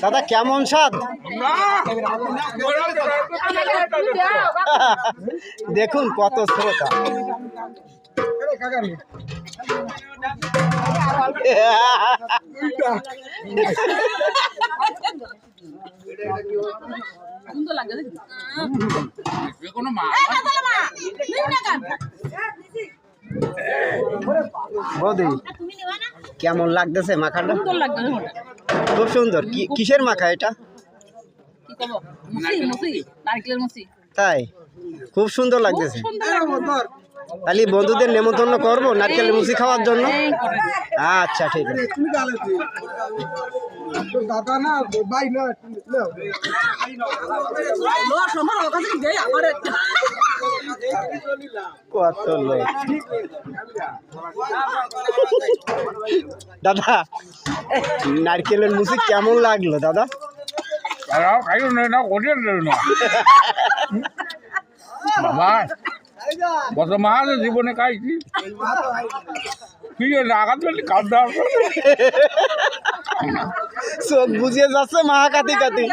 দাদা কেমন স্বাদ? দেখুন কত শ্রোতা। বৌদি কেমন লাগতেছে মাখাটা? খুব সুন্দর। কিসের মাখা এটা? তাই খুব সুন্দর লাগতেছে। তাহলে বন্ধুদের নেমন্তন্ন করবো নারকেলের মুচি খাওয়ার জন্য। আচ্ছা ঠিক আছে। কত লোক দাদা, নারকেলের মুচি কেমন লাগলো দাদা? বাবা কত মাছ জীবনে খাইছি, চোখ বুঝিয়ে যাচ্ছে মা কাতি কাতি।